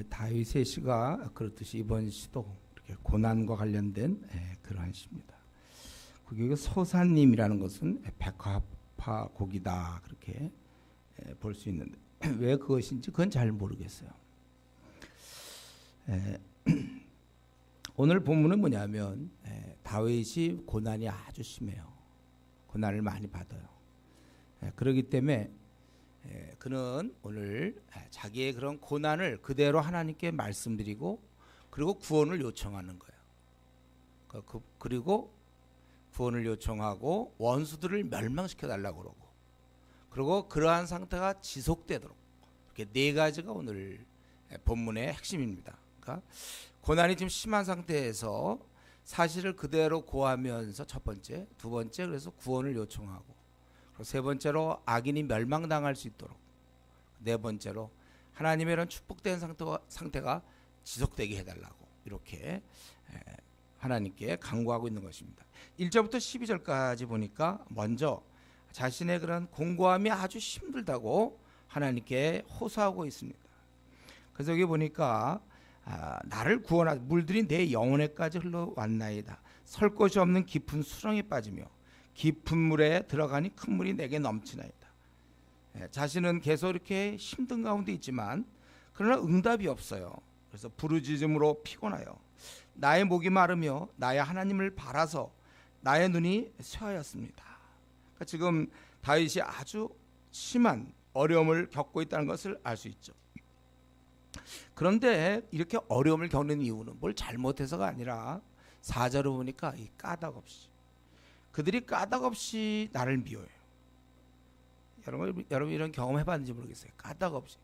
다윗의 시가 그렇듯이 이번 시도 이렇게 고난과 관련된 그러한 시입니다. 그게 소사님이라는 것은 백합화 곡이다 그렇게 볼 수 있는데 왜 그것인지 그건 잘 모르겠어요. 오늘 본문은 뭐냐면 다윗이 고난이 아주 심해요. 고난을 많이 받아요. 그렇기 때문에 그는 오늘 자기의 그런 고난을 그대로 하나님께 말씀드리고 그리고 구원을 요청하는 거예요. 그리고 구원을 요청하고 원수들을 멸망시켜 달라고 그러고 그리고 그러한 상태가 지속되도록 이렇게 네 가지가 오늘 본문의 핵심입니다. 그러니까 고난이 지금 심한 상태에서 사실을 그대로 고하면서 첫 번째, 두 번째 그래서 구원을 요청하고 그리고 세 번째로 악인이 멸망당할 수 있도록 네 번째로 하나님의 이런 축복된 상태가 지속되게 해달라고 이렇게 하나님께 간구하고 있는 것입니다. 1절부터 12절까지 보니까 먼저 자신의 그런 공고함이 아주 힘들다고 하나님께 호소하고 있습니다. 그래서 여기 보니까 나를 구원하사 물들이 내 영혼에까지 흘러왔나이다. 설 곳이 없는 깊은 수렁에 빠지며 깊은 물에 들어가니 큰 물이 내게 넘치나이다. 자신은 계속 이렇게 힘든 가운데 있지만 그러나 응답이 없어요. 그래서 부르짖음으로 피곤하여 나의 목이 마르며 나의 하나님을 바라서 나의 눈이 쇠하였습니다. 그러니까 지금 다윗이 아주 심한 어려움을 겪고 있다는 것을 알 수 있죠. 그런데 이렇게 어려움을 겪는 이유는 뭘 잘못해서가 아니라 4절을 보니까 이 까닭없이 그들이 까닭없이 나를 미워해요. 여러분 이런 경험 해봤는지 모르겠어요. 까닭없이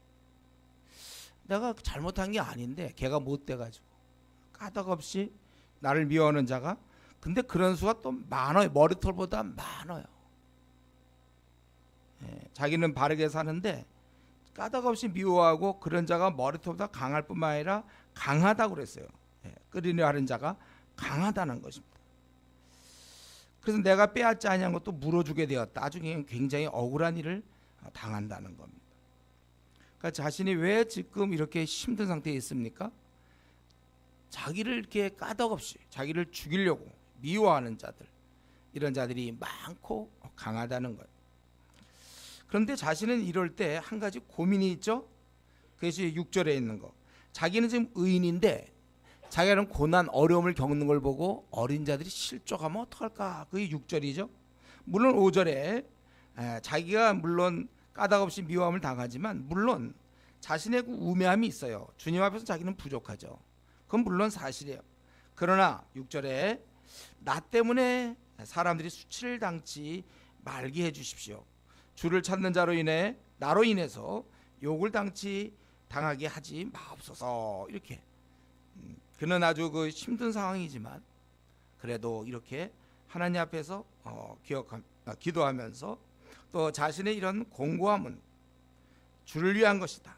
내가 잘못한 게 아닌데 걔가 못돼가지고 까닭없이 나를 미워하는 자가 근데 그런 수가 또 많아요. 머리털보다 많아요. 자기는 바르게 사는데 까닭없이 미워하고 그런 자가 머리털보다 강할 뿐만 아니라 강하다고 그랬어요. 끓이려 하는 자가 강하다는 것입니다. 그래서 내가 빼앗지 아니한 것도 물어주게 되었다. 아주 굉장히 억울한 일을 당한다는 겁니다. 그러니까 자신이 왜 지금 이렇게 힘든 상태에 있습니까? 자기를 이렇게 까닭없이 자기를 죽이려고 미워하는 자들 이런 자들이 많고 강하다는 거예요. 그런데 자신은 이럴 때 한 가지 고민이 있죠. 그것이 6절에 있는 거. 자기는 지금 의인인데 자기는 고난 어려움을 겪는 걸 보고 어린 자들이 실족하면 어떡할까. 그게 6절이죠. 물론 5절에 자기가 물론 까닭없이 미워함을 당하지만 물론 자신의 그 우매함이 있어요. 주님 앞에서 자기는 부족하죠. 그건 물론 사실이에요. 그러나 6절에 나 때문에 사람들이 수치를 당치 말게 해주십시오. 주를 찾는 자로 인해 나로 인해서 욕을 당하게 하지 마옵소서. 이렇게 그는 아주 그 힘든 상황이지만 그래도 이렇게 하나님 앞에서 기도하면서 또 자신의 이런 공고함은 주를 위한 것이다.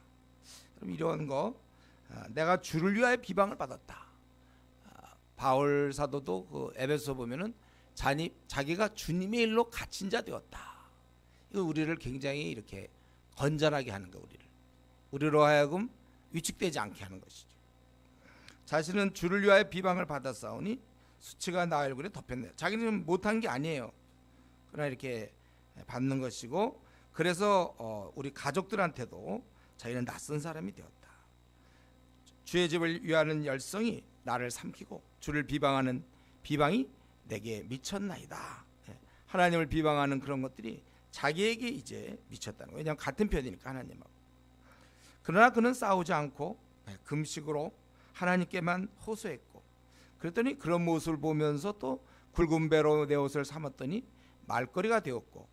그럼 이런 거 내가 주를 위하여 비방을 받았다. 바울 사도도 그 에베소 보면은 자기가 주님의 일로 갇힌 자 되었다. 이거 우리를 굉장히 이렇게 건전하게 하는 거 우리로 하여금 위축되지 않게 하는 것이죠. 자신은 주를 위하여 비방을 받았사오니 수치가 나 얼굴에 덮였네요. 자기는 못한 게 아니에요. 그러나 이렇게 받는 것이고 그래서 우리 가족들한테도 자기는 낯선 사람이 되었다. 주의 집을 위하는 열성이 나를 삼키고 주를 비방하는 비방이 내게 미쳤나이다. 하나님을 비방하는 그런 것들이 자기에게 이제 미쳤다는 거예요. 왜냐하면 같은 편이니까 하나님하고. 그러나 그는 싸우지 않고 금식으로 하나님께만 호소했고 그랬더니 그런 모습을 보면서 또 굵은 배로 내 옷을 삼았더니 말거리가 되었고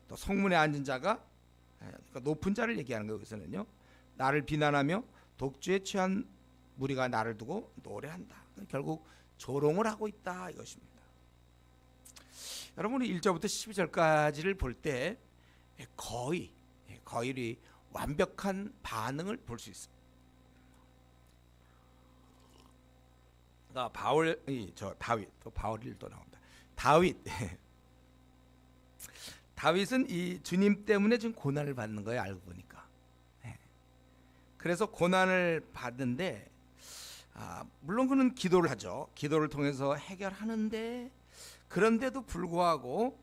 또 성문에 앉은 자가 그러니까 높은 자를 얘기하는 거예요. 여기서는요. 나를 비난하며 독주에 취한 무리가 나를 두고 노래한다. 결국 조롱을 하고 있다 이것입니다. 여러분이 1절부터 12절까지를 볼 때 거의 완벽한 반응을 볼 수 있습니다. 그러니까 바울이 또 나옵니다. 다윗은 이 주님 때문에 지금 고난을 받는 거예요. 알고 보니까. 그래서 고난을 받는데 물론 그는 기도를 하죠. 기도를 통해서 해결하는데 그런데도 불구하고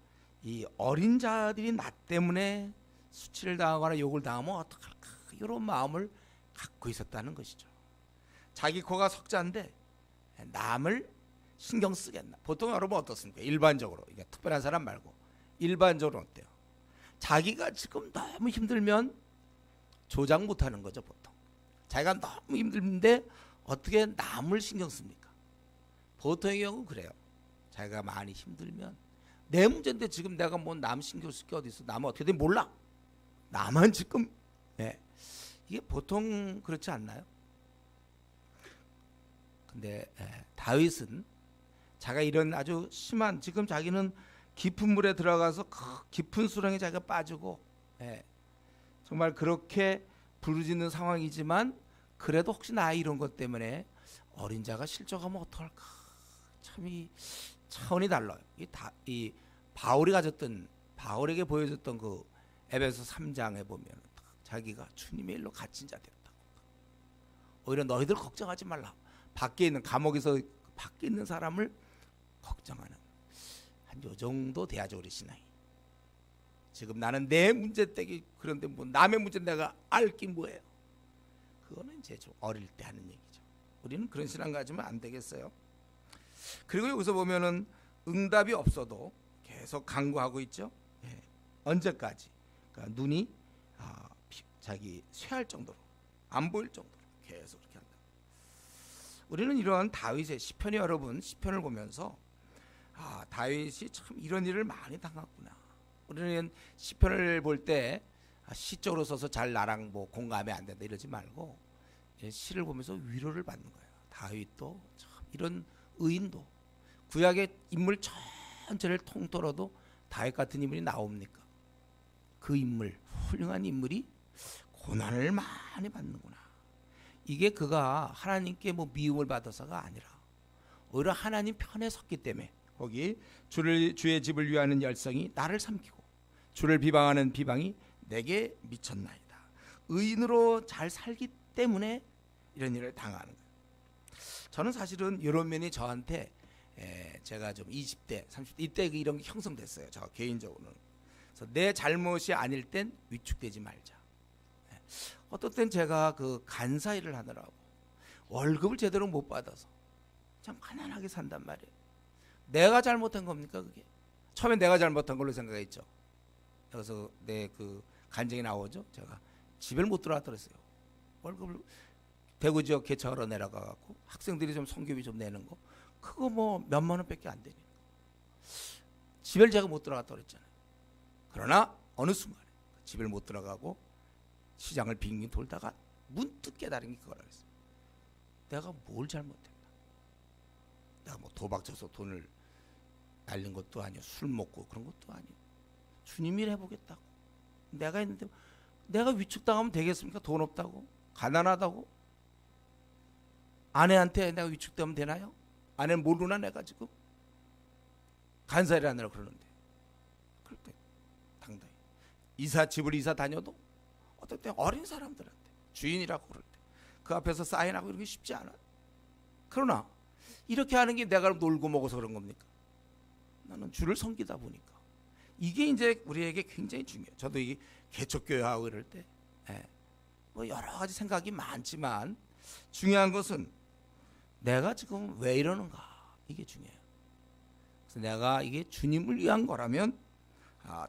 이 어린 자들이 나 때문에 수치를 당하거나 욕을 당하면 어떡할까 이런 마음을 갖고 있었다는 것이죠. 자기 코가 석자인데 남을 신경 쓰겠나. 보통 여러분 어떻습니까? 일반적으로 이게 특별한 사람 말고 일반적으로 어때요? 자기가 지금 너무 힘들면 조장 못하는 거죠. 보통 자기가 너무 힘든데 어떻게 남을 신경 씁니까? 보통의 경우 그래요. 자기가 많이 힘들면 내 문제인데 지금 내가 뭐 남 신경 쓸 게 어디 있어? 남은 어떻게 되는지 몰라. 나만 지금 이게 보통 그렇지 않나요? 근데 다윗은 자기가 이런 아주 심한 지금 자기는 깊은 물에 들어가서 깊은 수렁에 자기가 빠지고 정말 그렇게 부르짖는 상황이지만 그래도 혹시 나 이런 것 때문에 어린 자가 실족하면 어떡할까. 참 이 차원이 달라요. 이 바울에게 보여줬던 그 에베소 3장에 보면 자기가 주님의 일로 갇힌 자 되었다고. 오히려 너희들 걱정하지 말라. 밖에 있는 감옥에서 밖에 있는 사람을 걱정하는 한 요 정도 돼야죠 우리 신앙이. 지금 나는 내 문제 때기 그런데 뭐 남의 문제 내가 알기 뭐예요? 그거는 이제 좀 어릴 때 하는 얘기죠. 우리는 그런 신앙 가지면 안 되겠어요. 그리고 여기서 보면은 응답이 없어도 계속 간구하고 있죠. 언제까지? 그러니까 눈이 자기 쇠할 정도로 안 보일 정도로 계속 이렇게 한다. 우리는 이러한 다윗의 시편이 여러분 시편을 보면서 다윗이 참 이런 일을 많이 당했구나. 우리는 시편을 볼 때 시적으로 써서 잘 나랑 뭐 공감이 안 된다 이러지 말고 시를 보면서 위로를 받는 거예요. 다윗도 참 이런 의인도 구약의 인물 전체를 통틀어도 다윗 같은 인물이 나옵니까? 그 인물 훌륭한 인물이 고난을 많이 받는구나. 이게 그가 하나님께 뭐 미움을 받아서가 아니라 오히려 하나님 편에 섰기 때문에 거기 주의 집을 위하는 열성이 나를 삼키고 주를 비방하는 비방이 내게 미쳤나이다. 의인으로 잘 살기 때문에 이런 일을 당하는 거예요. 저는 사실은 이런 면이 저한테 제가 좀 20대, 30대 이때 이런 게 형성됐어요. 저 개인적으로는. 그래서 내 잘못이 아닐 땐 위축되지 말자. 어떤 땐 제가 그 간사 일을 하느라고 월급을 제대로 못 받아서 참 가난하게 산단 말이에요. 내가 잘못한 겁니까 그게? 처음엔 내가 잘못한 걸로 생각했죠. 그래서 내 그 간증이 나오죠. 제가 집을 못 들어왔다 그랬어요. 월급을 대구 지역 개척하러 내려가갖고 학생들이 좀 성교비 좀 내는 거 그거 뭐 몇만 원밖에 안 되니까 집을 제가 못 들어갔다 그랬잖아요. 그러나 어느 순간에 집을 못 들어가고 시장을 빙빙 돌다가 문득 깨달은 게 그거라 그랬어요. 내가 뭘 잘못했나? 내가 뭐 도박쳐서 돈을 날린 것도 아니고 술 먹고 그런 것도 아니고 주님이 해보겠다고 내가 했는데 내가 위축당하면 되겠습니까? 돈 없다고? 가난하다고? 아내한테 내가 위축되면 되나요? 아내는 모르나 내가 지금? 간사를 하느라 그러는데 그럴 때 당당히 집을 이사 다녀도 어떨 때 어린 사람들한테 주인이라고 그럴 때 그 앞에서 사인하고 이런 게 쉽지 않아. 그러나 이렇게 하는 게 내가 놀고 먹어서 그런 겁니까? 나는 주를 섬기다 보니까 이게 이제 우리에게 굉장히 중요해요. 저도 이 개척교회하고 이럴 때 뭐 여러 가지 생각이 많지만 중요한 것은 내가 지금 왜 이러는가 이게 중요해요. 그래서 내가 이게 주님을 위한 거라면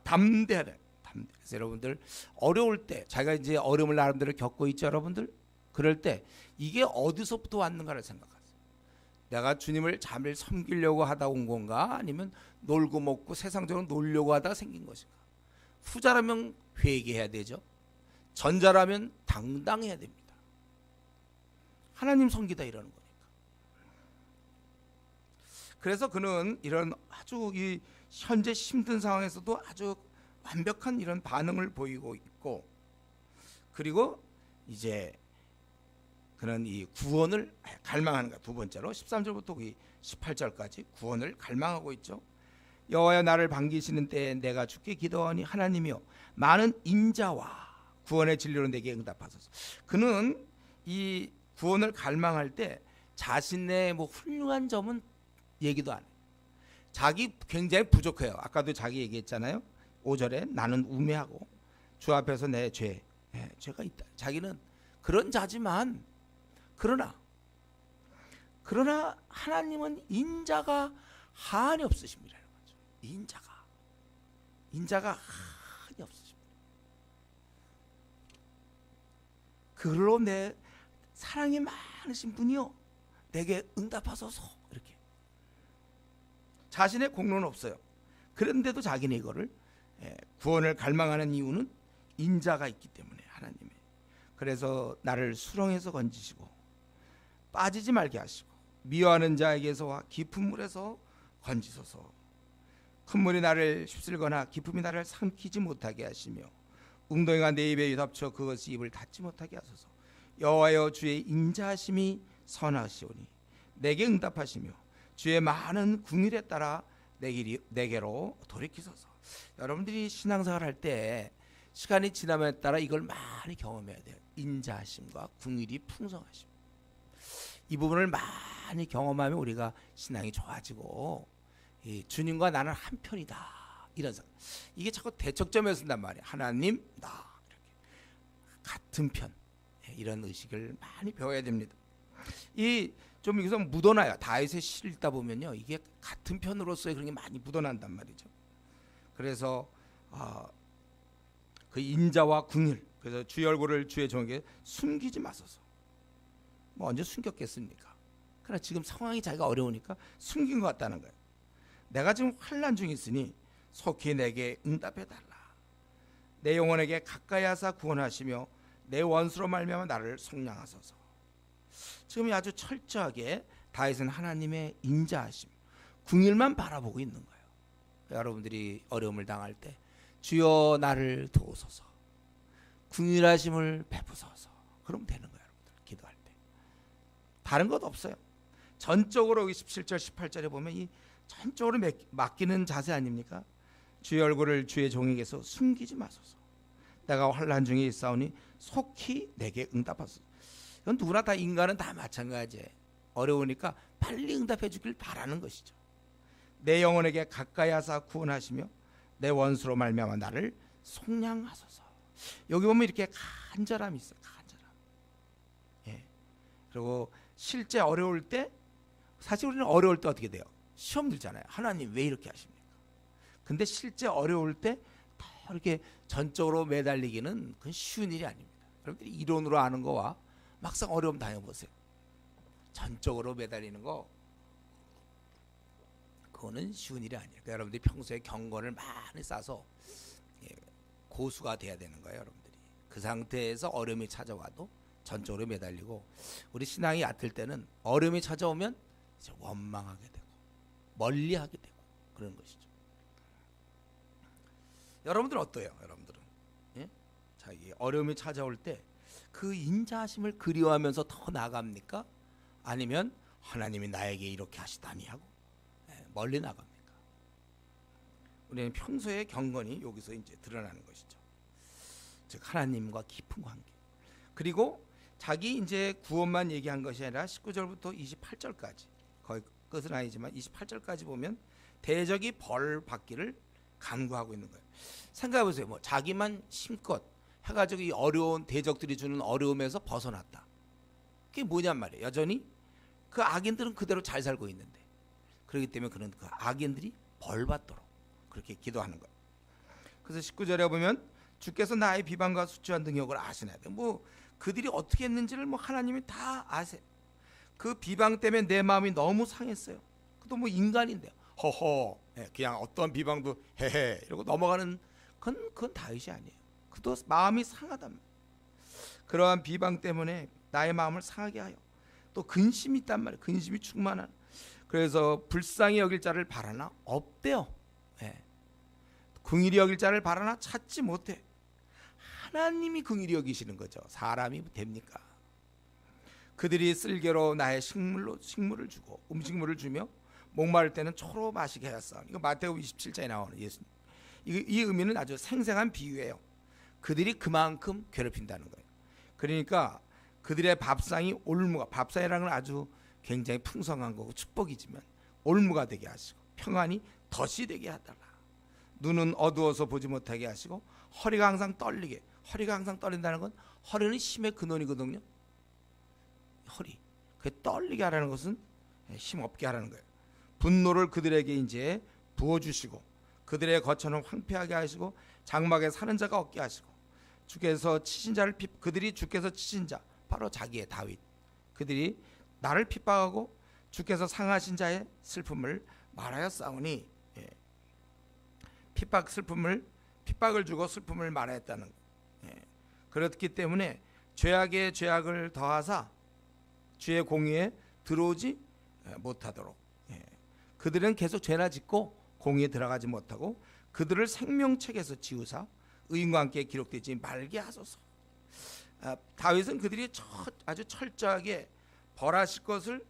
담대하래. 그래서 여러분들 어려울 때 자기가 이제 어려움을 나름대로 겪고 있죠 여러분들. 그럴 때 이게 어디서부터 왔는가를 생각하세요. 내가 주님을 잘 섬기려고 하다 온 건가 아니면 놀고 먹고 세상적으로 놀려고 하다가 생긴 것인가. 후자라면 회개해야 되죠. 전자라면 당당해야 됩니다. 하나님 섬기다 이러는 거니까. 그래서 그는 이런 아주 이 현재 힘든 상황에서도 아주 완벽한 이런 반응을 보이고 있고 그리고 이제 그는 이 구원을 갈망하는 것. 두 번째로 13절부터 18절까지 구원을 갈망하고 있죠. 여호와여 나를 반기시는 때에 내가 주께 기도하니 하나님이여 많은 인자와 구원의 진리로 내게 응답하소서. 그는 이 구원을 갈망할 때 자신의 뭐 훌륭한 점은 얘기도 안 해요. 자기 굉장히 부족해요. 아까도 자기 얘기했잖아요. 5절에 나는 우매하고 주 앞에서 내 죄가 있다. 자기는 그런 자지만 그러나 하나님은 인자가 한이 없으십니다라는 거죠. 인자가 한이 없으십니다. 그걸로 내 사랑이 많으신 분이요 내게 응답하소서. 이렇게 자신의 공로는 없어요. 그런데도 자기는 이거를 구원을 갈망하는 이유는 인자가 있기 때문에 하나님의. 그래서 나를 수렁에서 건지시고 빠지지 말게 하시고 미워하는 자에게서와 깊은 물에서 건지소서. 큰 물이 나를 휩쓸거나 깊음이 나를 삼키지 못하게 하시며 웅덩이가 내 입에 덮쳐 그것이 입을 닫지 못하게 하소서. 여호와여 주의 인자하심이 선하시오니 내게 응답하시며 주의 많은 궁일에 따라 내게로 돌이키소서. 여러분들이 신앙생활 할 때 시간이 지남에 따라 이걸 많이 경험해야 돼요. 인자하심과 궁일이 풍성하심. 이 부분을 많이 경험하면 우리가 신앙이 좋아지고 주님과 나는 한 편이다 이런 생각. 이게 자꾸 대척점에서 쓴단 말이에요. 하나님 나 이렇게 같은 편 이런 의식을 많이 배워야 됩니다. 이 좀 여기서 묻어나요. 다윗의 시를 읽다 보면요 이게 같은 편으로서의 그런 게 많이 묻어난단 말이죠. 그래서 그 인자와 궁일, 그래서 주의 얼굴을 주의 종에게 숨기지 마소서. 뭐 언제 숨겼겠습니까? 그러나 지금 상황이 자기가 어려우니까 숨긴 것 같다는 거예요. 내가 지금 환난 중에 있으니 속히 내게 응답해달라. 내 영혼에게 가까이 하사 구원하시며 내 원수로 말미암아 나를 속량하소서. 지금 아주 철저하게 다윗은 하나님의 인자하심, 궁일만 바라보고 있는 거예요. 여러분들이 어려움을 당할 때 주여 나를 도우소서, 궁일하심을 베푸소서. 그러면 되는 거예요. 여러분들 기도할 때 다른 것 없어요. 전적으로 여기 17절 18절에 보면 이 전적으로 맡기는 자세 아닙니까? 주의 얼굴을 주의 종에게서 숨기지 마소서. 내가 환난 중에 있사오니 속히 내게 응답하소서. 이건 누구나 다 인간은 다 마찬가지예요. 어려우니까 빨리 응답해 주길 바라는 것이죠. 내 영혼에게 가까이 하사 구원하시며 내 원수로 말미암아 나를 속량하소서. 여기 보면 이렇게 간절함이 있어요. 간절함. 예. 그리고 실제 어려울 때 사실 우리는 어려울 때 어떻게 돼요? 시험 들잖아요. 하나님 왜 이렇게 하십니까? 근데 실제 어려울 때 더 이렇게 전적으로 매달리기는 그건 쉬운 일이 아닙니다. 여러분들이 이론으로 아는 거와 막상 어려움 당해보세요. 전적으로 매달리는 거 그거는 쉬운 일이 아니에요. 그러니까 여러분들이 평소에 경건을 많이 쌓아서 고수가 돼야 되는 거예요. 여러분들이 그 상태에서 어려움이 찾아와도 전적으로 매달리고, 우리 신앙이 얕을 때는 어려움이 찾아오면 이제 원망하게 되고 멀리하게 되고 그런 것이죠. 여러분들은 어때요? 여러분들은 자기 어려움이 찾아올 때 그 인자하심을 그리워하면서 더 나아갑니까? 아니면 하나님이 나에게 이렇게 하시다니 하고 멀리 나갑니까? 우리는 평소의 경건이 여기서 이제 드러나는 것이죠. 즉 하나님과 깊은 관계. 그리고 자기 이제 구원만 얘기한 것이 아니라 19절부터 28절까지, 거의 끝은 아니지만 28절까지 보면 대적이 벌 받기를 간구하고 있는 거예요. 생각해 보세요. 뭐 자기만 힘껏 해가지고 이 어려운 대적들이 주는 어려움에서 벗어났다. 그게 뭐냔 말이에요. 여전히 그 악인들은 그대로 잘 살고 있는데, 그렇기 때문에 그런 그 악인들이 벌 받도록 그렇게 기도하는 거예요. 그래서 19절에 보면 주께서 나의 비방과 수치한 능력을 아시나요? 뭐 그들이 어떻게 했는지를 뭐 하나님이 다 아세요. 그 비방 때문에 내 마음이 너무 상했어요. 그도 뭐 인간인데 허허 그냥 어떤 비방도 헤헤 이러고 넘어가는 그건 다윗이 아니에요. 그도 마음이 상하단 말이에요. 그러한 비방 때문에 나의 마음을 상하게 하여 또 근심이 있단 말이에요. 근심이 충만한. 그래서 불쌍히 여길 자를 바라나 없대요. 긍휼히 여길 자를 바라나 찾지 못해. 하나님이 긍휼히 여기시는 거죠. 사람이 됩니까? 그들이 쓸개로 나의 식물을 주고 음식물을 주며 목마를 때는 초로 마시게 하였사오니. 이거 마태복음 27장에 나오는 예수님. 이 의미는 아주 생생한 비유예요. 그들이 그만큼 괴롭힌다는 거예요. 그러니까 그들의 밥상이 올무가, 밥상이라는 건 아주 굉장히 풍성한 거고 축복이지만 올무가 되게 하시고 평안이 덫이 되게 하다가 눈은 어두워서 보지 못하게 하시고 허리가 항상 떨리게, 허리가 항상 떨린다는 건 허리는 힘의 근원이거든요. 허리, 그 떨리게 하라는 것은 힘 없게 하라는 거예요. 분노를 그들에게 이제 부어주시고 그들의 거처는 황폐하게 하시고 장막에 사는 자가 없게 하시고 주께서 치신 자를 그들이 주께서 치신 자, 바로 자기의 다윗, 그들이 나를 핍박하고 주께서 상하신 자의 슬픔을 말하였사오니, 핍박을 주고 슬픔을 말하였다는 거예요. 그렇기 때문에 죄악에 죄악을 더하사 주의 공의에 들어오지 못하도록, 그들은 계속 죄나 짓고 공의에 들어가지 못하고 그들을 생명책에서 지우사 의인과 함께 기록되지 말게 하소서. 다윗은 그들이 아주 철저하게 벌하실 것을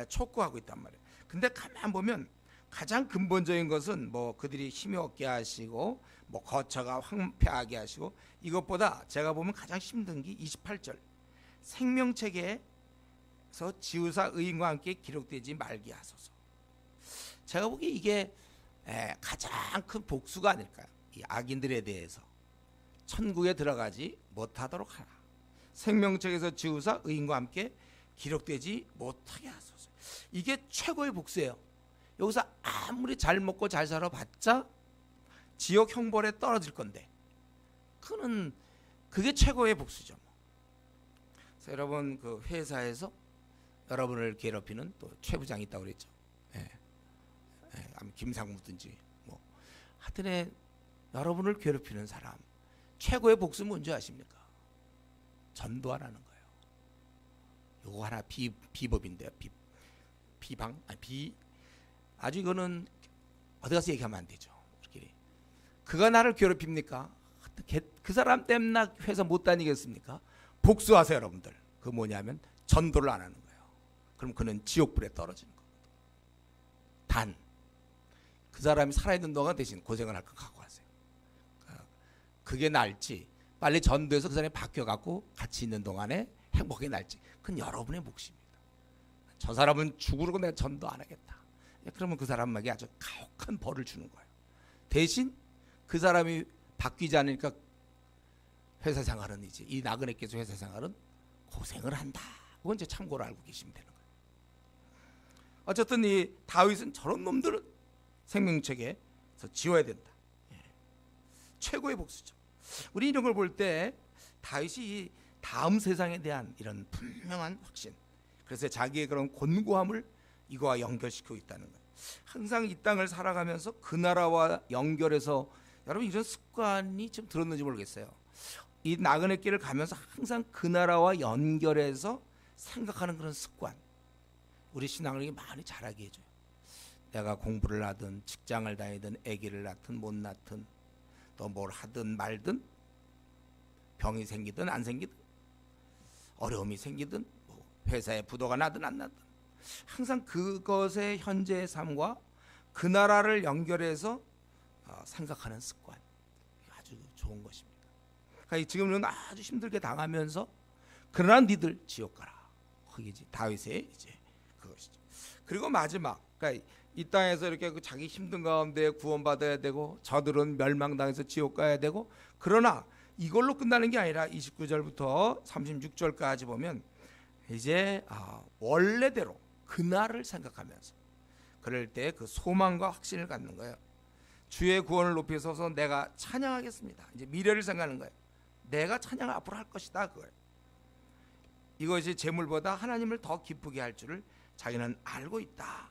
촉구하고 있단 말이에요. 근데 가만 보면 가장 근본적인 것은 뭐 그들이 힘이 없게 하시고 뭐 거처가 황폐하게 하시고, 이것보다 제가 보면 가장 힘든 게 28절, 생명책에서 지우사 의인과 함께 기록되지 말게 하소서. 제가 보기에 이게 가장 큰 복수가 아닐까요? 이 악인들에 대해서 천국에 들어가지 못하도록 하라. 생명책에서 지우사 의인과 함께 기록되지 못하게 하소서. 이게 최고의 복수예요. 여기서 아무리 잘 먹고 잘 살아봤자 지옥 형벌에 떨어질 건데, 그게 최고의 복수죠. 그래서 여러분, 그 회사에서 여러분을 괴롭히는 또 최부장이 있다고 그랬죠. 김상무든지 뭐 하여튼에 여러분을 괴롭히는 사람 최고의 복수 뭔지 아십니까? 전도하라는 거예요. 요거 하나 비법인데요. 아주 이거는 어디 가서 얘기하면 안 되죠. 우리끼리. 그가 나를 괴롭힙니까? 그 사람 때문에 나 회사 못 다니겠습니까? 복수하세요, 여러분들. 그 뭐냐면 전도를 안 하는 거예요. 그럼 그는 지옥불에 떨어지는 겁니다. 단 그 사람이 살아있는 동안 대신 고생을 할 거 각오하세요. 그게 나을지 빨리 전도해서 그 사람이 바뀌어갖고 같이 있는 동안에 행복하게 날지, 그건 여러분의 몫입니다. 저 사람은 죽으려고 내가 전도 안 하겠다. 그러면 그 사람에게 아주 가혹한 벌을 주는 거예요. 대신 그 사람이 바뀌지 않으니까 회사 생활은 이제 이 나그네께서 회사 생활은 고생을 한다. 그건 이제 참고로 알고 계시면 되는 거예요. 어쨌든 이 다윗은 저런 놈들은 생명책에서 지워야 된다. 최고의 복수죠. 우리 이런 걸 볼 때 다윗이 다음 세상에 대한 이런 분명한 확신, 그래서 자기의 그런 곤고함을 이거와 연결시키고 있다는 거예요. 항상 이 땅을 살아가면서 그 나라와 연결해서, 여러분 이런 습관이 좀 들었는지 모르겠어요. 이 나그네 길을 가면서 항상 그 나라와 연결해서 생각하는 그런 습관, 우리 신앙을 많이 자라게 해줘요. 내가 공부를 하든 직장을 다니든 아기를 낳든 못 낳든 또 뭘 하든 말든 병이 생기든 안 생기든 어려움이 생기든 뭐 회사에 부도가 나든 안 나든 항상 그것의 현재의 삶과 그 나라를 연결해서 생각하는 습관, 아주 좋은 것입니다. 그러니까 지금은 아주 힘들게 당하면서 그러나 니들 지옥 가라. 그게 다윗의 이제 그것이죠. 그리고 마지막, 그러니까 이 땅에서 이렇게 자기 힘든 가운데 구원받아야 되고 저들은 멸망당해서 지옥 가야 되고, 그러나 이걸로 끝나는 게 아니라 29절부터 36절까지 보면 이제 원래대로 그날을 생각하면서 그럴 때 그 소망과 확신을 갖는 거예요. 주의 구원을 높이 서서 내가 찬양하겠습니다. 이제 미래를 생각하는 거예요. 내가 찬양을 앞으로 할 것이다, 그거예요. 이것이 재물보다 하나님을 더 기쁘게 할 줄을 자기는 알고 있다.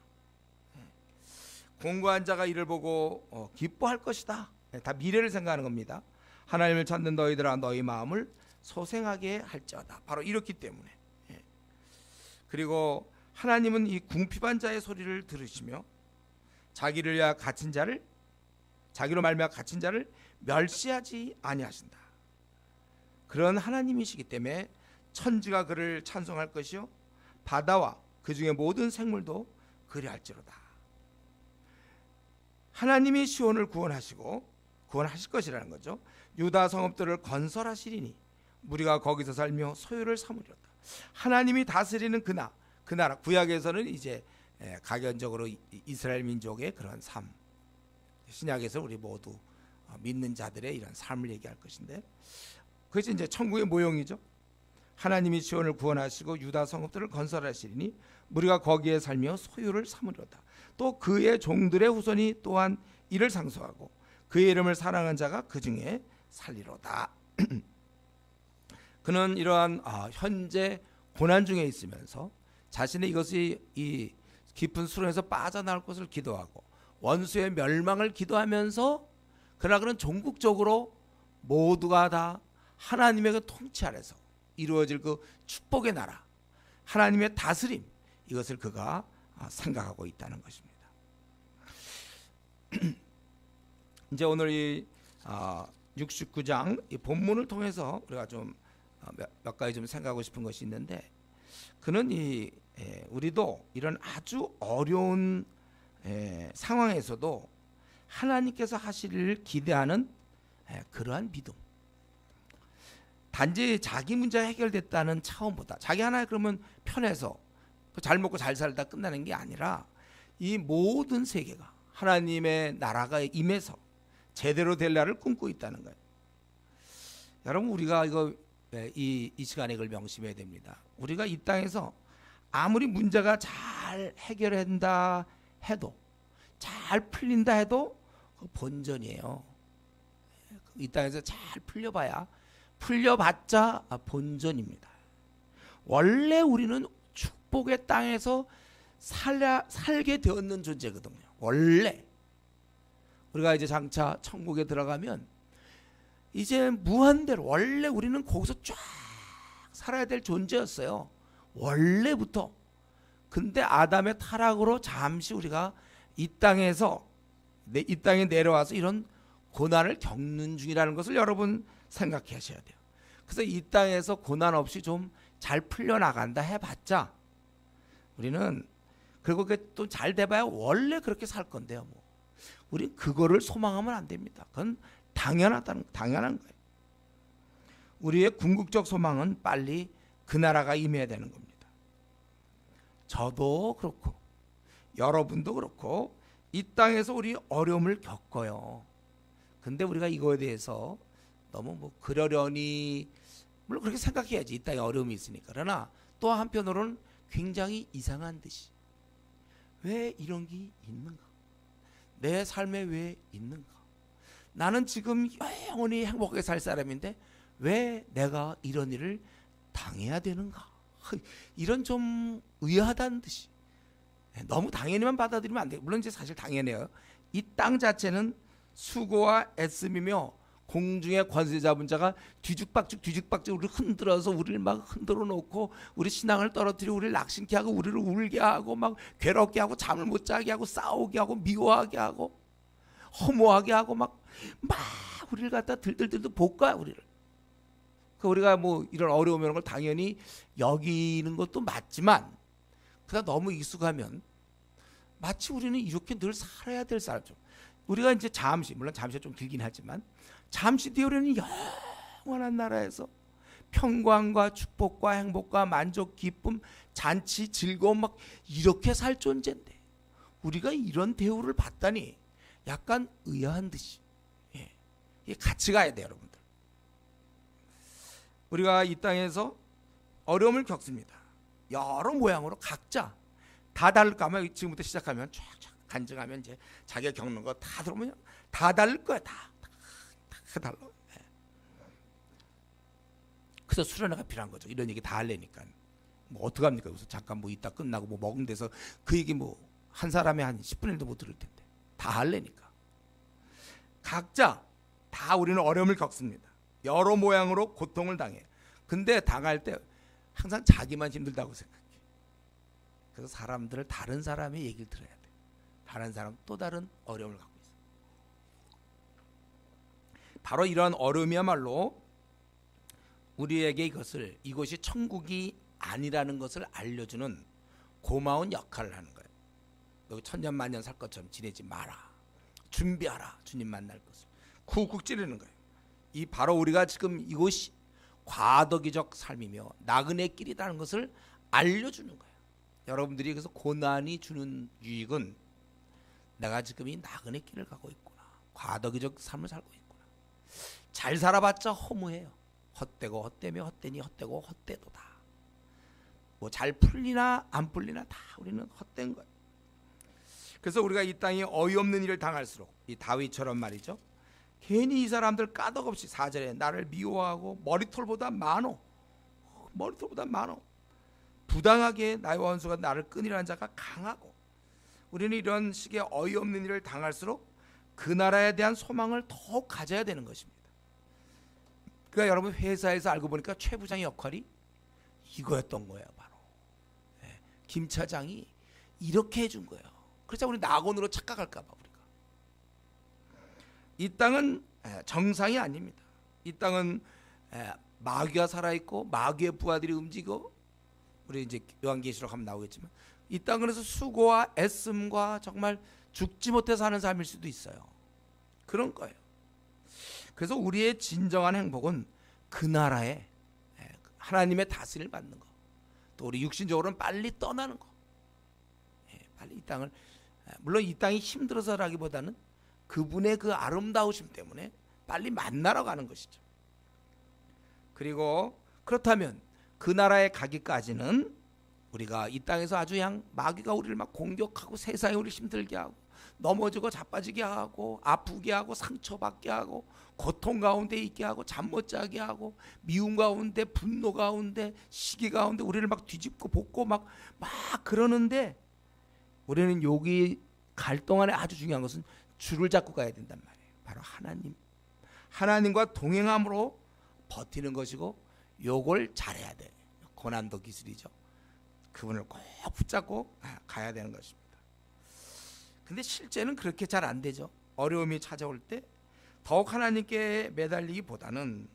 공고한 자가 이를 보고 기뻐할 것이다. 다 미래를 생각하는 겁니다. 하나님을 찾는 너희들아 너희 마음을 소생하게 할지어다. 바로 이렇기 때문에. 그리고 하나님은 이 궁핍한 자의 소리를 들으시며 자기를 위하여 갇힌 자를, 자기로 말미암아 갇힌 자를 멸시하지 아니하신다. 그런 하나님이시기 때문에 천지가 그를 찬송할 것이요 바다와 그 중에 모든 생물도 그리할지로다. 하나님이 시온을 구원하시고 구원하실 것이라는 거죠. 유다 성읍들을 건설하시리니 무리가 거기서 살며 소유를 삼으리로다. 하나님이 다스리는 그 나라 구약에서는 이제 가견적으로 이스라엘 민족의 그런 삶, 신약에서 우리 모두 믿는 자들의 이런 삶을 얘기할 것인데, 그것이 이제 천국의 모형이죠. 하나님이 시온을 구원하시고 유다 성읍들을 건설하시리니 우리가 거기에 살며 소유를 삼으리로다. 또 그의 종들의 후손이 또한 이를 상속하고 그의 이름을 사랑한 자가 그 중에 살리로다. 그는 이러한 현재 고난 중에 있으면서 자신의 이것이 이 깊은 수렁에서 빠져나올 것을 기도하고 원수의 멸망을 기도하면서, 그러나 그는 종국적으로 모두가 다 하나님의 그 통치 아래서 이루어질 그 축복의 나라, 하나님의 다스림, 이것을 그가 생각하고 있다는 것입니다. 이제 오늘 이 69장 이 본문을 통해서 우리가 좀 몇 가지 좀 생각하고 싶은 것이 있는데, 그는 우리도 이런 아주 어려운 상황에서도 하나님께서 하실 일을 기대하는 그러한 믿음, 단지 자기 문제가 해결됐다는 차원보다, 자기 하나 그러면 편해서 잘 먹고 잘 살다 끝나는 게 아니라 이 모든 세계가 하나님의 나라가 임해서 제대로 될 날을 꿈꾸고 있다는 거예요. 여러분, 우리가 이 시간에 이걸 명심해야 됩니다. 우리가 이 땅에서 아무리 문제가 잘 해결된다 해도, 잘 풀린다 해도 본전이에요. 이 땅에서 잘 풀려봤자 본전입니다. 원래 우리는 축복의 땅에서 살게 되었는 존재거든요. 원래 우리가 이제 장차 천국에 들어가면 이제 무한대로 원래 우리는 거기서 쫙 살아야 될 존재였어요, 원래부터. 근데 아담의 타락으로 잠시 우리가 이 땅에 내려와서 이런 고난을 겪는 중이라는 것을 여러분 생각하셔야 돼요. 그래서 이 땅에서 고난 없이 좀 잘 풀려나간다 해봤자 우리는, 그리고 그게 또 잘 돼봐야 원래 그렇게 살 건데요. 우리 그거를 소망하면 안 됩니다. 그건 당연한 거예요. 우리의 궁극적 소망은 빨리 그 나라가 임해야 되는 겁니다. 저도 그렇고 여러분도 그렇고 이 땅에서 우리 어려움을 겪어요. 근데 우리가 이거에 대해서 너무 그러려니, 물론 그렇게 생각해야지, 이 땅에 어려움이 있으니까. 그러나 또 한편으로는 굉장히 이상한 듯이, 왜 이런 게 있는가? 내 삶에 왜 있는가? 나는 지금 영원히 행복하게 살 사람인데 왜 내가 이런 일을 당해야 되는가? 이런 좀 의아하다는 듯이, 너무 당연히만 받아들이면 안 돼요. 물론 이제 사실 당연해요. 이 땅 자체는 수고와 애씀이며 공중의 권세 잡은 자가 뒤죽박죽 우리를 흔들어서 우리를 막 흔들어 놓고 우리 신앙을 떨어뜨리고 우리를 낙심케 하고 우리를 울게 하고 막 괴롭게 하고 잠을 못 자게 하고 싸우게 하고 미워하게 하고 허무하게 하고 막 우리를 갖다 들들들 볶아 우리를. 우리가 이런 어려움 이런 걸 당연히 여기는 것도 맞지만, 그러다 너무 익숙하면 마치 우리는 이렇게 늘 살아야 될 사람처럼, 우리가 이제 잠시, 물론 잠시가 좀 길긴 하지만 잠시 뒤에 우리는 영원한 나라에서 평강과 축복과 행복과 만족, 기쁨, 잔치, 즐거움 막 이렇게 살 존재인데 우리가 이런 대우를 받다니 약간 의아한 듯이, 같이 가야 돼요, 여러분들. 우리가 이 땅에서 어려움을 겪습니다. 여러 모양으로 각자 다 다를까 하면, 지금부터 시작하면 쫙쫙 간증하면 이제 자기가 겪는 거 다 들어보면 다 다를 거야. 다 달라. 그래서 수련회가 필요한 거죠. 이런 얘기 다 하려니까. 어떡합니까? 그래서 잠깐 이따 끝나고 먹은 데서 그 얘기 한 사람이 한 10분의 1도 못 들을 텐데 다 하려니까. 각자 다 우리는 어려움을 겪습니다. 여러 모양으로 고통을 당해. 근데 당할 때 항상 자기만 힘들다고 생각해. 그래서 다른 사람의 얘기를 들어야 돼. 다른 사람 또 다른 어려움을 갖고 있어. 바로 이러한 어려움이야말로 우리에게 이것이 천국이 아니라는 것을 알려주는 고마운 역할을 하는 거예요. 너 천년만년 살 것처럼 지내지 마라. 준비하라. 주님 만날 것을. 쿡쿡 찌르는 거예요. 이 바로 우리가 지금 이것이 과덕이적 삶이며 나그네 길이라는 것을 알려주는 거예요. 여러분들이 그래서 고난이 주는 유익은 내가 지금 이 나그네 길을 가고 있구나, 과덕이적 삶을 살고 있구나. 잘 살아봤자 허무해요. 헛되고 헛되며 헛되니 헛되고 헛되도다. 뭐 잘 풀리나 안 풀리나 다 우리는 헛된 거예요. 그래서 우리가 이 땅에 어이없는 일을 당할수록 이 다윗처럼 말이죠, 괜히 이 사람들 까덕없이 4절에 나를 미워하고 머리털보다 많어, 머리털보다 많어, 부당하게 나의 원수가 나를 끊으라는 자가 강하고. 우리는 이런 식의 어이없는 일을 당할수록 그 나라에 대한 소망을 더욱 가져야 되는 것입니다. 그러니까 여러분, 회사에서 알고 보니까 최 부장의 역할이 이거였던 거예요. 바로 김 차장이 이렇게 해준 거예요. 그래서 우리 낙원으로 착각할까 봐. 우리가 이 땅은 정상이 아닙니다. 이 땅은 마귀가 살아있고 마귀의 부하들이 움직이고, 우리 이제 요한계시록 하면 나오겠지만 이 땅은 그래서 수고와 애씀과 정말 죽지 못해 사는 삶일 수도 있어요. 그런 거예요. 그래서 우리의 진정한 행복은 그 나라에 하나님의 다스림을 받는 거, 또 우리 육신적으로는 빨리 떠나는 거. 빨리 이 땅을, 물론 이 땅이 힘들어서라기보다는 그분의 그 아름다우심 때문에 빨리 만나러 가는 것이죠. 그리고 그렇다면 그 나라에 가기까지는 우리가 이 땅에서 아주 그냥 마귀가 우리를 막 공격하고 세상에 우리를 힘들게 하고 넘어지고 자빠지게 하고 아프게 하고 상처받게 하고 고통 가운데 있게 하고 잠 못 자게 하고 미움 가운데 분노 가운데 시기 가운데 우리를 막 뒤집고 볶고 막 그러는데, 우리는 여기 갈 동안에 아주 중요한 것은 줄을 잡고 가야 된단 말이에요. 바로 하나님과 동행함으로 버티는 것이고, 요걸 잘해야 돼. 고난도 기술이죠. 그분을 꼭 붙잡고 가야 되는 것입니다. 근데 실제는 그렇게 잘 안 되죠. 어려움이 찾아올 때 더욱 하나님께 매달리기보다는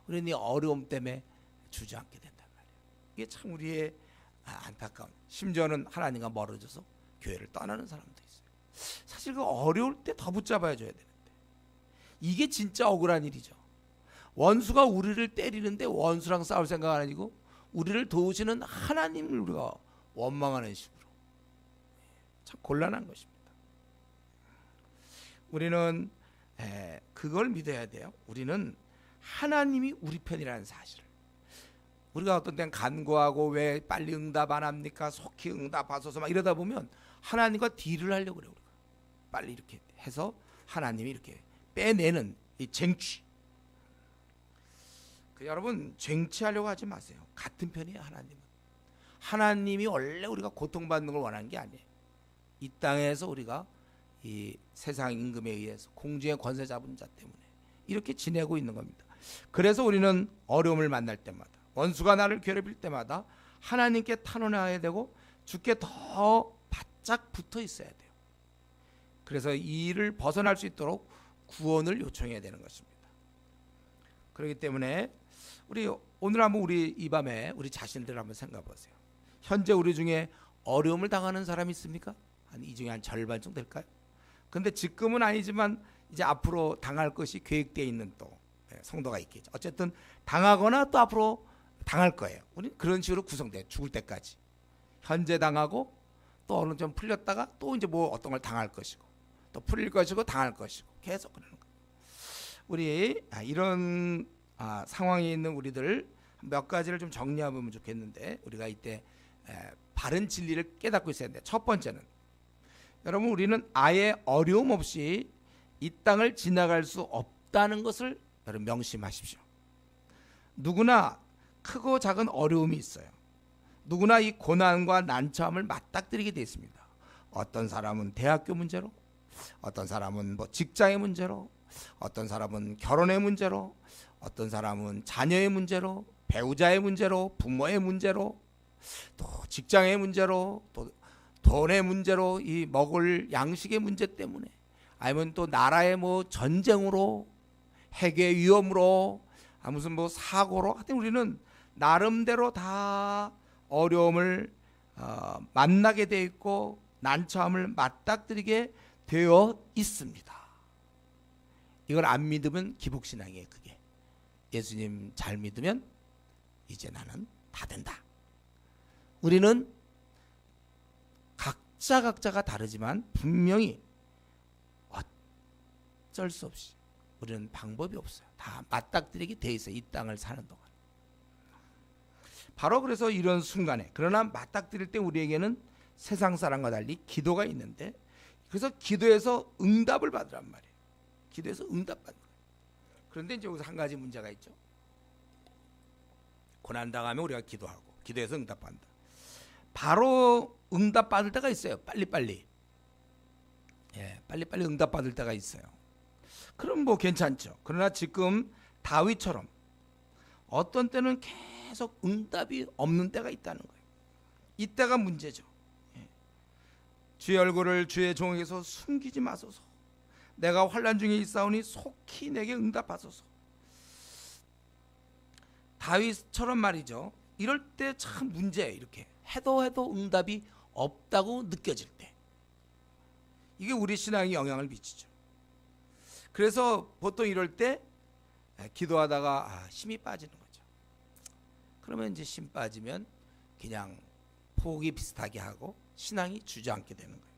우리는 이 어려움 때문에 주저앉게 된단 말이에요. 이게 참 우리의 안타까운, 심지어는 하나님과 멀어져서 교회를 떠나는 사람도 있어요. 사실 그 어려울 때 더 붙잡아야 줘야 되는데, 이게 진짜 억울한 일이죠. 원수가 우리를 때리는데 원수랑 싸울 생각 안 아니고 우리를 도우시는 하나님을 우리가 원망하는 식으로, 참 곤란한 것입니다. 우리는 그걸 믿어야 돼요. 우리는 하나님이 우리 편이라는 사실을. 우리가 어떤 때는 간구하고 왜 빨리 응답 안 합니까? 속히 응답하소서 막 이러다 보면 하나님과 딜을 하려고 그래요. 우리가 빨리 이렇게 해서 하나님이 이렇게 빼내는 이 쟁취. 여러분, 쟁취하려고 하지 마세요. 같은 편이에요. 하나님이 원래 우리가 고통받는 걸 원하는 게 아니에요. 이 땅에서 우리가 이 세상 임금에 의해서 공중의 권세 잡은 자 때문에 이렇게 지내고 있는 겁니다. 그래서 우리는 어려움을 만날 때마다, 원수가 나를 괴롭힐 때마다 하나님께 탄원해야 되고 주께 더 바짝 붙어 있어야 돼요. 그래서 이 일을 벗어날 수 있도록 구원을 요청해야 되는 것입니다. 그렇기 때문에 우리 오늘 한번 우리 이 밤에 우리 자신들 한번 생각해 보세요. 현재 우리 중에 어려움을 당하는 사람이 있습니까? 이 중에 한 절반 정도 될까요? 근데 지금은 아니지만 이제 앞으로 당할 것이 계획되어 있는 또 성도가 있겠죠. 어쨌든 당하거나 또 앞으로 당할 거예요. 우리는 그런 식으로 구성돼요. 죽을 때까지 현재 당하고 또 어느 좀 풀렸다가 또 이제 뭐 어떤 걸 당할 것이고 또 풀릴 것이고 당할 것이고 계속 그러는 거예요. 우리 이런 상황에 있는 우리들 몇 가지를 좀 정리해보면 좋겠는데, 우리가 이때 바른 진리를 깨닫고 있어야 돼요. 첫 번째는, 여러분, 우리는 아예 어려움 없이 이 땅을 지나갈 수 없다는 것을 여러분 명심하십시오. 누구나 크고 작은 어려움이 있어요. 누구나 이 고난과 난처함을 맞닥뜨리게 되어 있습니다. 어떤 사람은 대학교 문제로, 어떤 사람은 뭐 직장의 문제로, 어떤 사람은 결혼의 문제로, 어떤 사람은 자녀의 문제로, 배우자의 문제로, 부모의 문제로, 또 직장의 문제로, 또 돈의 문제로, 이 먹을 양식의 문제 때문에, 아니면 또 나라의 뭐 전쟁으로, 핵의 위험으로, 무슨 뭐 사고로, 하여튼 우리는 나름대로 다 어려움을 만나게 돼 있고 난처함을 맞닥뜨리게 되어 있습니다. 이걸 안 믿으면 기복신앙이에요. 그게 예수님 잘 믿으면 이제 나는 다 된다. 우리는 각자가 다르지만 분명히 어쩔 수 없이 우리는 방법이 없어요. 다 맞닥뜨리게 돼 있어요. 이 땅을 사는 동안. 바로 그래서 이런 순간에, 그러나 맞닥뜨릴 때 우리에게는 세상 사람과 달리 기도가 있는데, 그래서 기도에서 응답을 받으란 말이에요. 기도에서 응답받는 거예요. 그런데 이제 여기서 한 가지 문제가 있죠. 고난당하면 우리가 기도하고 기도해서 응답받는다. 바로 응답받을 때가 있어요. 빨리빨리. 빨리빨리 응답받을 때가 있어요. 그럼 뭐 괜찮죠. 그러나 지금 다윗처럼 어떤 때는 계속 응답이 없는 때가 있다는 거예요. 이때가 문제죠. 주의 얼굴을 주의 종에게서 숨기지 마소서. 내가 환난 중에 있사오니 속히 내게 응답하소서. 다윗처럼 말이죠. 이럴 때 참 문제예요. 이렇게 해도 응답이 없다고 느껴질 때, 이게 우리 신앙에 영향을 미치죠. 그래서 보통 이럴 때 기도하다가 힘이 빠지는 거죠. 그러면 이제 힘 빠지면 그냥 포기 비슷하게 하고 신앙이 주저앉게 되는 거예요.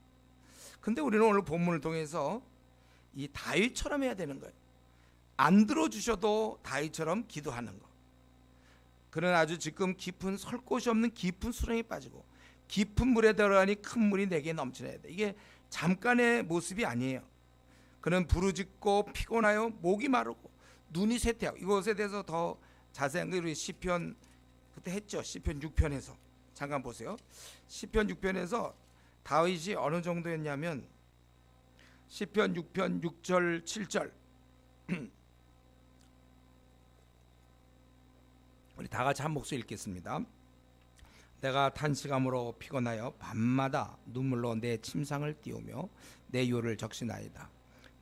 근데 우리는 오늘 본문을 통해서 이 다윗처럼 해야 되는 거예요. 안 들어주셔도 다윗처럼 기도하는 거. 그는 아주 지금 깊은 설 곳이 없는 깊은 수렁에 빠지고 깊은 물에 들어가니 큰 물이 내게 넘쳐나야 돼. 이게 잠깐의 모습이 아니에요. 그는 부르짖고 피곤하여 목이 마르고 눈이 쇠퇴하고, 이것에 대해서 더 자세한 거 우리 시편 그때 했죠. 시편 6편에서 잠깐 보세요. 시편 6편에서 다윗이 어느 정도였냐면 시편 6편 6절 7절 우리 다 같이 한 목소리 읽겠습니다. 내가 탄식함으로 피곤하여 밤마다 눈물로 내 침상을 띄우며 내 요를 적시나이다.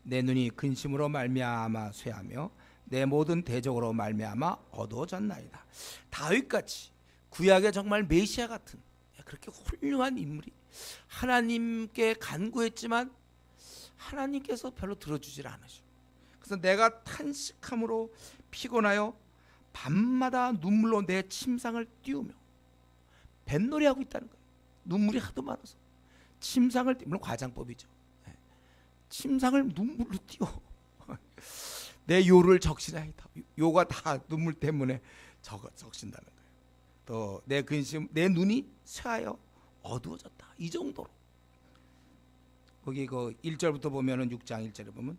내 눈이 근심으로 말미암아 쇠하며 내 모든 대적으로 말미암아 어두워졌나이다. 다윗같이 구약의 정말 메시아 같은 그렇게 훌륭한 인물이 하나님께 간구했지만 하나님께서 별로 들어주질 않으셔. 그래서 내가 탄식함으로 피곤하여 밤마다 눈물로 내 침상을 띄우며, 뱃놀이하고 있다는 거예요. 눈물이 하도 많아서 침상을 물론 과장법이죠. 침상을 눈물로 띄워 내 요를 적시나이다. 요가 다 눈물 때문에 적신다는 거예요. 또 내 근심, 내 눈이 쇠하여 어두워졌다. 이 정도로. 거기 그 1절부터 보면은 6장 1절에 보면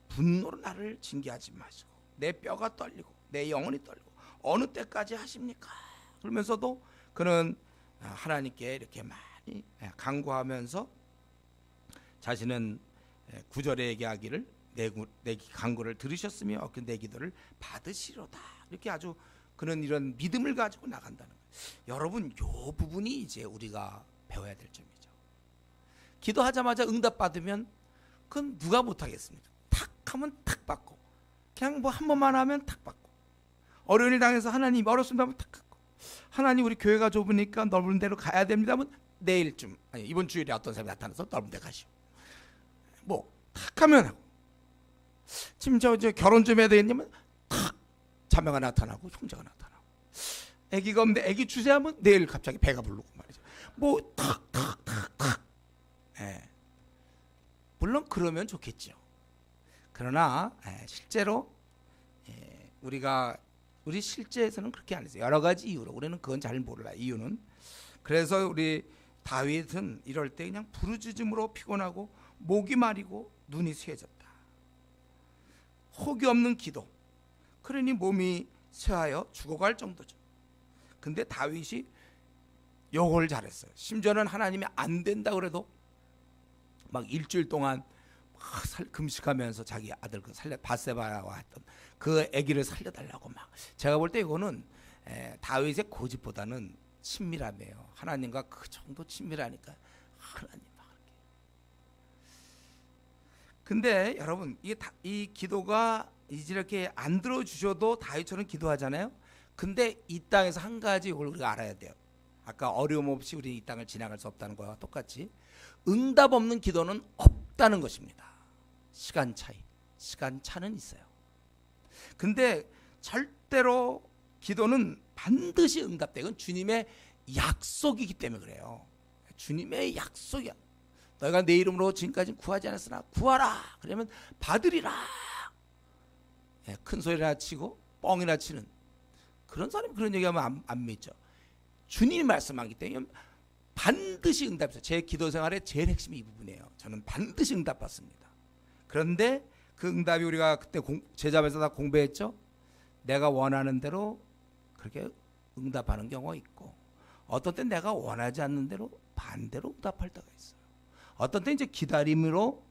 분노로 나를 징계하지 마시고 내 뼈가 떨리고 내 영혼이 떨리고 어느 때까지 하십니까? 그러면서도 그는 하나님께 이렇게 많이 간구하면서 자신은 9절에 얘기하기를 내 간구를 들으셨으며 내 기도를 받으시로다. 이렇게 아주 그는 이런 믿음을 가지고 나간다는 거예요. 여러분, 이 부분이 이제 우리가 배워야 될 점이죠. 기도하자마자 응답 받으면 그건 누가 못하겠습니까? 탁 하면 탁 받고, 그냥 뭐 한 번만 하면 탁 받고, 어려운 일 당해서 하나님 어렵습니다 하면 탁 받고, 하나님 우리 교회가 좁으니까 넓은 데로 가야 됩니다 하면 내일쯤, 아니 이번 주일에 어떤 사람이 나타나서 넓은 데 가시오. 뭐 탁 하면 하고, 지금 저 결혼 좀 해야 되겠냐면 탁 자매가 나타나고 형제가 나타나고, 아기가 없는데 아기 주세요 하면 내일 갑자기 배가 부르고 말이죠. 뭐 탁 물론 그러면 좋겠죠. 그러나 실제로 우리 실제에서는 그렇게 안 했어요. 여러 가지 이유로 우리는 그건 잘 몰라. 이유는 그래서 우리 다윗은 이럴 때 그냥 부르짖음으로 피곤하고 목이 마르고 눈이 쇠해졌다. 혹이 없는 기도. 그러니 몸이 쇠하여 죽어갈 정도죠. 근데 다윗이 요걸 잘했어요. 심지어는 하나님이 안 된다 그래도 막 일주일 동안 금식하면서 자기 아들 그 바세바와 했던 그 아기를 살려달라고 막. 제가 볼 때 이거는 다윗의 고집보다는 친밀함이에요. 하나님과 그 정도 친밀하니까 하나님 막 그렇게. 근데 여러분 이 기도가 이렇게 안 들어주셔도 다윗처럼 기도하잖아요. 근데 이 땅에서 한 가지 이걸 우리가 알아야 돼요. 아까 어려움 없이 우리 이 땅을 지나갈 수 없다는 거와 똑같이 응답 없는 기도는 없다는 것입니다. 시간 차이, 시간차는 있어요. 근데 절대로 기도는 반드시 응답돼. 이건 주님의 약속이기 때문에 그래요. 주님의 약속이야. 너희가 내 이름으로 지금까지 구하지 않았으나 구하라. 그러면 받으리라. 큰 소리나 치고 뻥이나 치는 그런 사람이 그런 얘기하면 안 믿죠. 주님이 말씀하기 때문에 반드시 응답해요. 제 기도 생활의 제일 핵심이 이 부분이에요. 저는 반드시 응답받습니다. 그런데 그 응답이 우리가 그때 제자면서 다 공부했죠. 내가 원하는 대로 그렇게 응답하는 경우가 있고, 어떤 때 내가 원하지 않는 대로 반대로 응답할 때가 있어요. 어떤 때 이제 기다림으로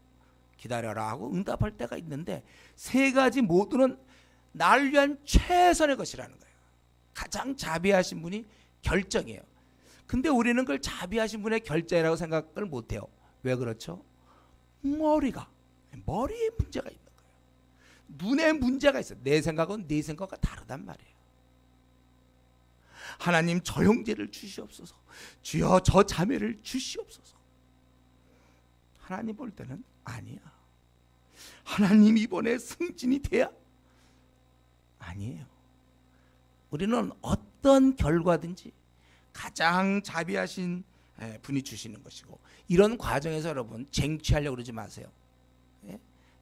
기다려라 하고 응답할 때가 있는데, 세 가지 모두는 나를 위한 최선의 것이라는 거예요. 가장 자비하신 분이 결정이에요. 근데 우리는 그걸 자비하신 분의 결정이라고 생각을 못해요. 왜 그렇죠? 머리에 문제가 있는 거예요. 눈에 문제가 있어요. 내 생각은 네 생각과 다르단 말이에요. 하나님 저 형제를 주시옵소서. 주여 저 자매를 주시옵소서. 하나님 볼 때는 아니야. 하나님 이번에 승진이 돼야? 아니에요. 우리는 어떤 결과든지 가장 자비하신 분이 주시는 것이고, 이런 과정에서 여러분 쟁취하려고 그러지 마세요.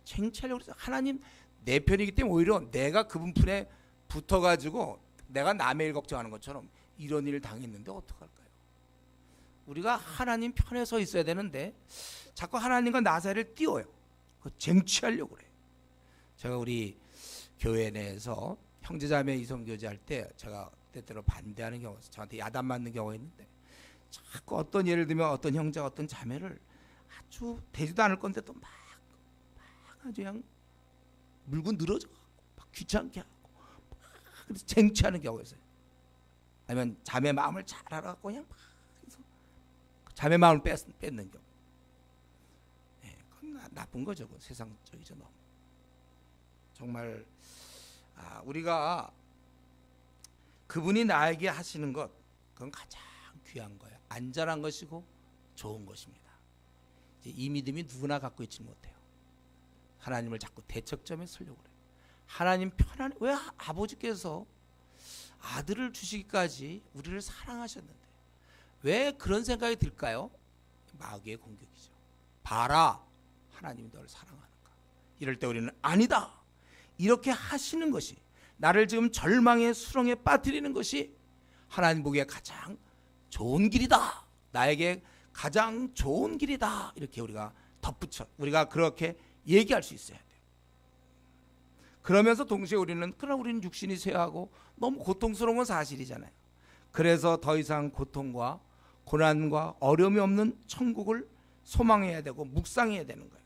쟁취하려고 그러지. 하나님 내 편이기 때문에 오히려 내가 그분 편에 붙어가지고 내가 남의 일 걱정하는 것처럼 이런 일을 당했는데 어떡할까요? 우리가 하나님 편에 서 있어야 되는데 자꾸 하나님과 나 사이를 띄워요. 쟁취하려고 그래요. 제가 우리 교회 내에서 형제자매 이성교제할 때 제가 때때로 반대하는 경우가 있어요. 저한테 야단 맞는 경우가 있는데, 자꾸 어떤 예를 들면 어떤 형제가 어떤 자매를 아주 되지도 않을 건데 또 막 아주 그냥 물고 늘어져갖고 막 귀찮게 하고 막 그래서 쟁취하는 경우가 있어요. 아니면 자매 마음을 잘 알아갖고 그냥 막 해서 자매 마음을 뺏는 경우. 그건 나쁜 거죠. 그건 세상적이죠. 너무. 정말 우리가 그분이 나에게 하시는 것, 그건 가장 귀한 거예요. 안전한 것이고 좋은 것입니다. 이 믿음이 누구나 갖고 있지 못해요. 하나님을 자꾸 대척점에 서려고 그래요. 하나님 편안해. 왜 아버지께서 아들을 주시기까지 우리를 사랑하셨는데 왜 그런 생각이 들까요? 마귀의 공격이죠. 봐라, 하나님이 너를 사랑하는가. 이럴 때 우리는 아니다, 이렇게 하시는 것이, 나를 지금 절망의 수렁에 빠뜨리는 것이 하나님 보기에 가장 좋은 길이다, 나에게 가장 좋은 길이다, 이렇게 우리가 덧붙여 우리가 그렇게 얘기할 수 있어야 돼요. 그러면서 동시에 우리는 육신이 쇠하고 너무 고통스러운 건 사실이잖아요. 그래서 더 이상 고통과 고난과 어려움이 없는 천국을 소망해야 되고 묵상해야 되는 거예요.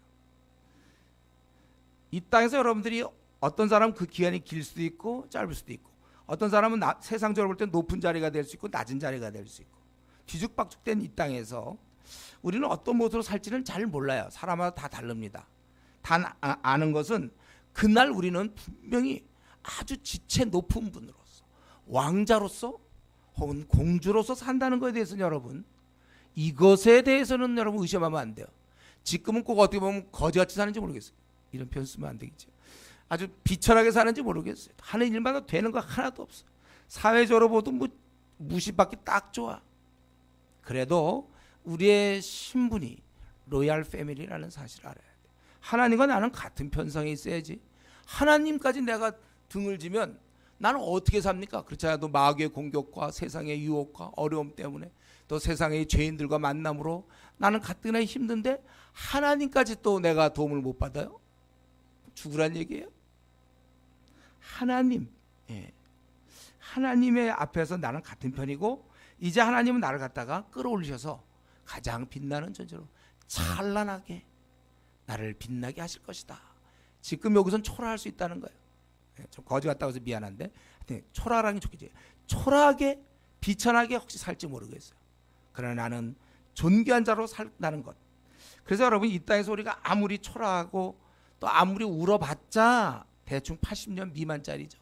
이 땅에서 여러분들이 어떤 사람은 그 기간이 길 수도 있고 짧을 수도 있고, 어떤 사람은 세상적으로 볼 때 높은 자리가 될 수 있고 낮은 자리가 될 수 있고, 뒤죽박죽된 이 땅에서 우리는 어떤 모습으로 살지는 잘 몰라요. 사람마다 다 다릅니다. 단 아는 것은 그날 우리는 분명히 아주 지체 높은 분으로서, 왕자로서 혹은 공주로서 산다는 것에 대해서는 여러분, 이것에 대해서는 여러분 의심하면 안 돼요. 지금은 꼭 어떻게 보면 거지같이 사는지 모르겠어요. 이런 표현 쓰면 안 되겠죠. 아주 비천하게 사는지 모르겠어요. 하는 일마다 되는 거 하나도 없어요. 사회적으로 보도 무시받기 딱 좋아. 그래도 우리의 신분이 로얄 패밀리라는 사실을 알아야 돼. 하나님과 나는 같은 편성에 있어야지. 하나님까지 내가 등을 지면 나는 어떻게 삽니까? 그렇지 않아도 마귀의 공격과 세상의 유혹과 어려움 때문에, 또 세상의 죄인들과 만남으로 나는 가뜩이나 힘든데 하나님까지 또 내가 도움을 못 받아요? 죽으란 얘기예요? 하나님의 앞에서 나는 같은 편이고, 이제 하나님은 나를 갖다가 끌어올리셔서 가장 빛나는 존재로 찬란하게 나를 빛나게 하실 것이다. 지금 여기선 초라할 수 있다는 거예요. 좀 거지 같다고 해서 미안한데 초라하게 좋겠지. 초라하게 비천하게 혹시 살지 모르겠어요. 그러나 나는 존귀한 자로 산다는 것. 그래서 여러분, 이 땅에서 우리가 아무리 초라하고 또 아무리 울어봤자 대충 80년 미만짜리죠.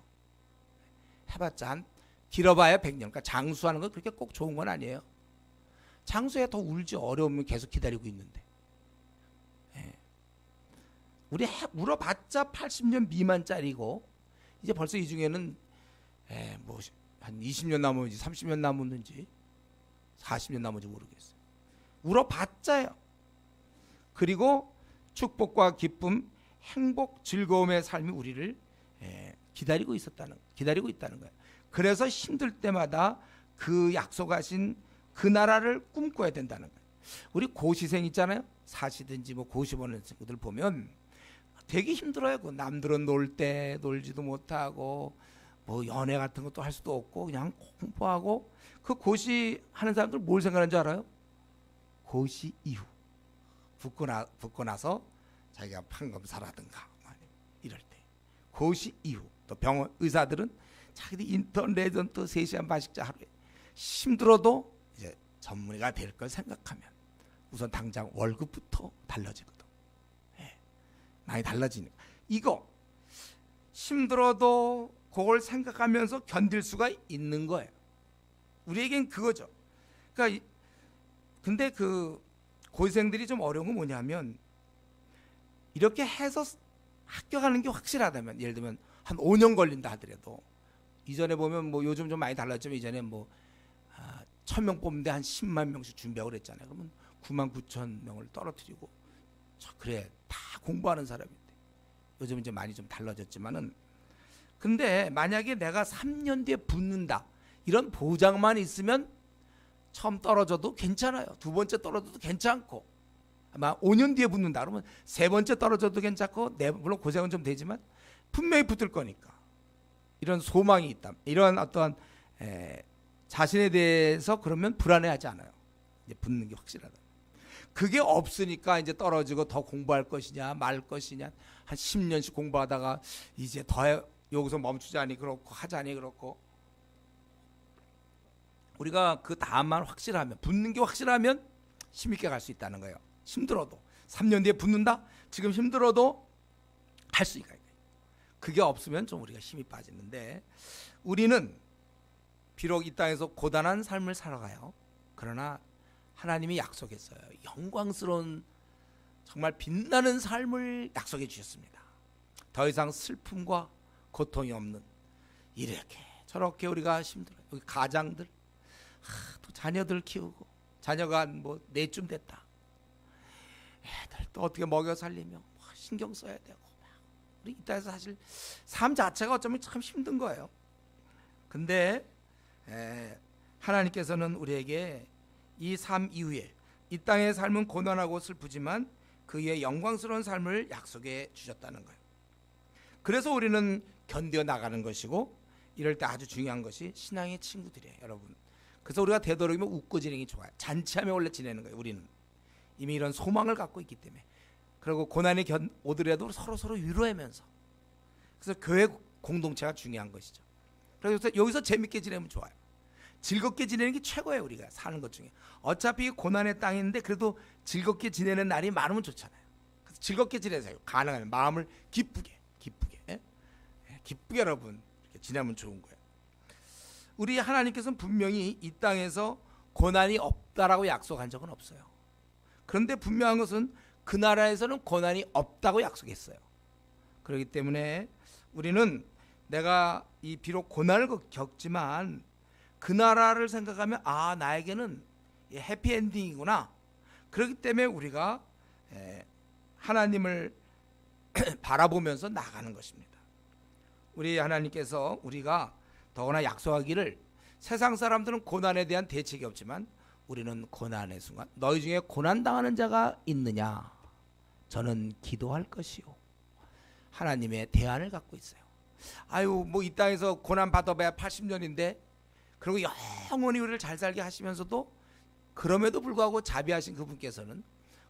해봤자 한 길어봐야 100년. 그러니까 장수하는 건 그렇게 꼭 좋은 건 아니에요. 장수에 더 울지. 어려우면 계속 기다리고 있는데. 우리 물어봤자 80년 미만짜리고 이제 벌써 이 중에는 뭐 한 20년 남았는지 30년 남았는지 40년 남았는지 모르겠어요. 물어봤자요. 그리고 축복과 기쁨, 행복, 즐거움의 삶이 우리를 기다리고 있다는 거예요. 그래서 힘들 때마다 그 약속하신 그 나라를 꿈꿔야 된다는 거예요. 우리 고시생 있잖아요. 사시든지 뭐 고시 보는 친구들 보면 되게 힘들어요. 그 남들은 놀 때 놀지도 못하고 뭐 연애 같은 것도 할 수도 없고 그냥 공부하고 그 고시 하는 사람들 뭘 생각하는 줄 알아요? 고시 이후 붙고 나서 자기가 판검사라든가 이럴 때 고시 이후 또 병원 의사들은 자기들 인턴 레전트 3시간 반씩자 하루에 힘들어도 이제 전문의가 될 걸 생각하면 우선 당장 월급부터 달라지거든. 많이 달라지니까 이거 힘들어도 그걸 생각하면서 견딜 수가 있는 거예요. 우리에겐 그거죠. 그러니까 근데 그 고시생들이 좀 어려운 건 뭐냐면 이렇게 해서 합격하는 게 확실하다면 예를 들면 한 5년 걸린다 하더라도 이전에 보면 뭐 요즘 좀 많이 달랐지만 이전에 뭐 1000명 뽑는데 한 10만 명씩 준비하고 그랬잖아요. 그러면 9만 9천 명을 떨어뜨리고 그래 다 공부하는 사람인데 요즘 이제 많이 좀 달라졌지만은 근데 만약에 내가 3년 뒤에 붙는다 이런 보장만 있으면 처음 떨어져도 괜찮아요. 두 번째 떨어져도 괜찮고 아마 5년 뒤에 붙는다 그러면 세 번째 떨어져도 괜찮고 물론 고생은 좀 되지만 분명히 붙을 거니까 이런 소망이 있다. 이런 어떠한 자신에 대해서 그러면 불안해하지 않아요. 이제 붙는 게 확실하다. 그게 없으니까 이제 떨어지고 더 공부할 것이냐 말 것이냐 한 10년씩 공부하다가 이제 더 여기서 멈추자니 그렇고 하자니 그렇고 우리가 그 다음만 확실하면 붙는 게 확실하면 힘있게 갈 수 있다는 거예요. 힘들어도 3년 뒤에 붙는다? 지금 힘들어도 할 수 있어요. 그게 없으면 좀 우리가 힘이 빠지는데 우리는 비록 이 땅에서 고단한 삶을 살아가요. 그러나 하나님이 약속했어요. 영광스러운 정말 빛나는 삶을 약속해 주셨습니다. 더 이상 슬픔과 고통이 없는 이렇게 저렇게 우리가 힘들어요. 여기 가장들 또 자녀들 키우고 자녀가 뭐 넷쯤 됐다. 애들 또 어떻게 먹여 살리며 신경 써야 되고 우리 이 땅에서 사실 삶 자체가 어쩌면 참 힘든 거예요. 근데 하나님께서는 우리에게 이 삶 이후에 이 땅의 삶은 고난하고 슬프지만 그 이후에 영광스러운 삶을 약속해 주셨다는 거예요. 그래서 우리는 견뎌 나가는 것이고 이럴 때 아주 중요한 것이 신앙의 친구들이에요, 여러분. 그래서 우리가 되도록이면 웃고 지내는 게 좋아요. 잔치하며 원래 지내는 거예요. 우리는 이미 이런 소망을 갖고 있기 때문에. 그리고 고난이 오더라도 서로 위로하면서. 그래서 교회 공동체가 중요한 것이죠. 그래서 여기서 재밌게 지내면 좋아요. 즐겁게 지내는 게 최고예요. 우리가 사는 것 중에. 어차피 고난의 땅인데 그래도 즐겁게 지내는 날이 많으면 좋잖아요. 그래서 즐겁게 지내세요. 가능하면 마음을 기쁘게 여러분 이렇게 지내면 좋은 거예요. 우리 하나님께서는 분명히 이 땅에서 고난이 없다라고 약속한 적은 없어요. 그런데 분명한 것은 그 나라에서는 고난이 없다고 약속했어요. 그렇기 때문에 우리는 내가 이 비록 고난을 겪지만 그 나라를 생각하면 나에게는 해피엔딩이구나. 그렇기 때문에 우리가 하나님을 바라보면서 나가는 것입니다. 우리 하나님께서 우리가 더구나 약속하기를 세상 사람들은 고난에 대한 대책이 없지만 우리는 고난의 순간 너희 중에 고난당하는 자가 있느냐 저는 기도할 것이요. 하나님의 대안을 갖고 있어요. 뭐 이 땅에서 고난 받아봐야 80년인데 그리고 영원히 우리를 잘 살게 하시면서도 그럼에도 불구하고 자비하신 그분께서는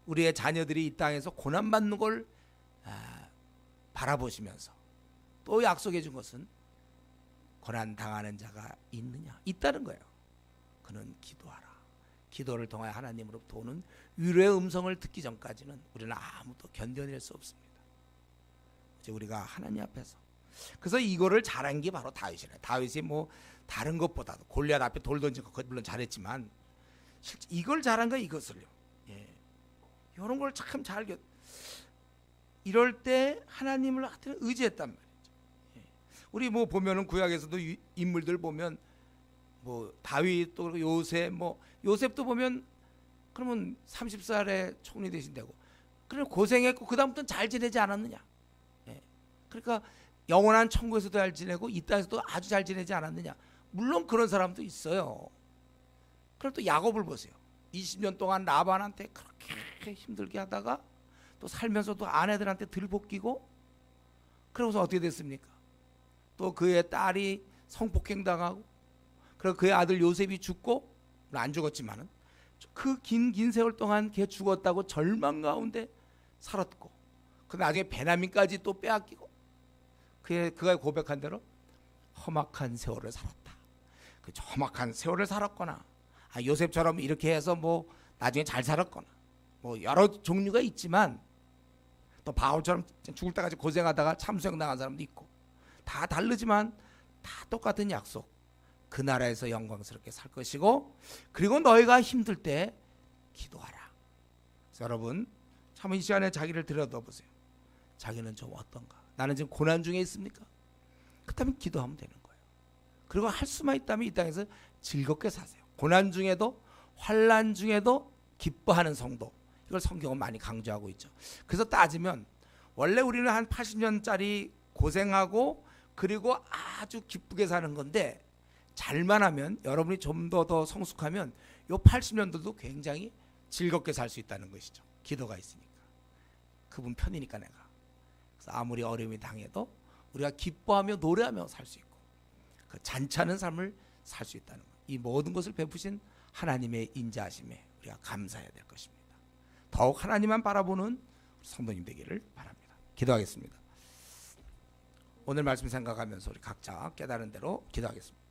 우리의 자녀들이 이 땅에서 고난받는 걸 바라보시면서 또 약속해 준 것은 고난당하는 자가 있느냐 있다는 거예요. 그는 기도하라. 기도를 통하여 하나님으로부터 오는 위로의 음성을 듣기 전까지는 우리는 아무도 견뎌낼 수 없습니다. 이제 우리가 하나님 앞에서 그래서 이거를 잘한 게 바로 다윗이래요. 다윗이 뭐 다른 것보다도 골리앗 앞에 돌 던진 거 물론 잘했지만 실제 이걸 잘한 거 이것을요. 이런 걸 참 잘 이럴 때 하나님을 하여튼 의지했단 말이죠. 우리 뭐 보면은 구약에서도 인물들 보면 뭐 다윗 또 요셉 뭐 요셉도 보면 그러면 30살에 총리 되신다고 그럼 고생했고 그 다음부터는 잘 지내지 않았느냐. 그러니까 영원한 천국에서도 잘 지내고 이 땅에서도 아주 잘 지내지 않았느냐. 물론 그런 사람도 있어요. 그럼 또 야곱을 보세요. 20년 동안 라반한테 그렇게 힘들게 하다가 또 살면서도 아내들한테 들볶이고 그러고서 어떻게 됐습니까? 또 그의 딸이 성폭행당하고 그리고 그의 아들 요셉이 죽고 안 죽었지만은 그 긴 세월 동안 걔 죽었다고 절망 가운데 살았고 그 나중에 베냐민까지 또 빼앗기고 그가 고백한 대로 험악한 세월을 살았다. 그 험악한 세월을 살았거나 요셉처럼 이렇게 해서 뭐 나중에 잘 살았거나 뭐 여러 종류가 있지만 또 바울처럼 죽을 때까지 고생하다가 참수형 당한 사람도 있고 다 다르지만 다 똑같은 약속. 그 나라에서 영광스럽게 살 것이고 그리고 너희가 힘들 때 기도하라. 그래서 여러분 참 이 시간에 자기를 들여다보세요. 자기는 좀 어떤가? 나는 지금 고난 중에 있습니까? 그렇다면 기도하면 되는 거예요. 그리고 할 수만 있다면 이 땅에서 즐겁게 사세요. 고난 중에도 환난 중에도 기뻐하는 성도. 이걸 성경은 많이 강조하고 있죠. 그래서 따지면 원래 우리는 한 80년짜리 고생하고 그리고 아주 기쁘게 사는 건데 잘만 하면 여러분이 좀 더 성숙하면 요 80년들도 굉장히 즐겁게 살 수 있다는 것이죠. 기도가 있으니까. 그분 편이니까 내가. 그래서 아무리 어려움이 당해도 우리가 기뻐하며 노래하며 살 수 있고 그 잔치하는 삶을 살 수 있다는 것. 이 모든 것을 베푸신 하나님의 인자하심에 우리가 감사해야 될 것입니다. 더욱 하나님만 바라보는 성도님 되기를 바랍니다. 기도하겠습니다. 오늘 말씀 생각하면서 우리 각자 깨달은 대로 기도하겠습니다.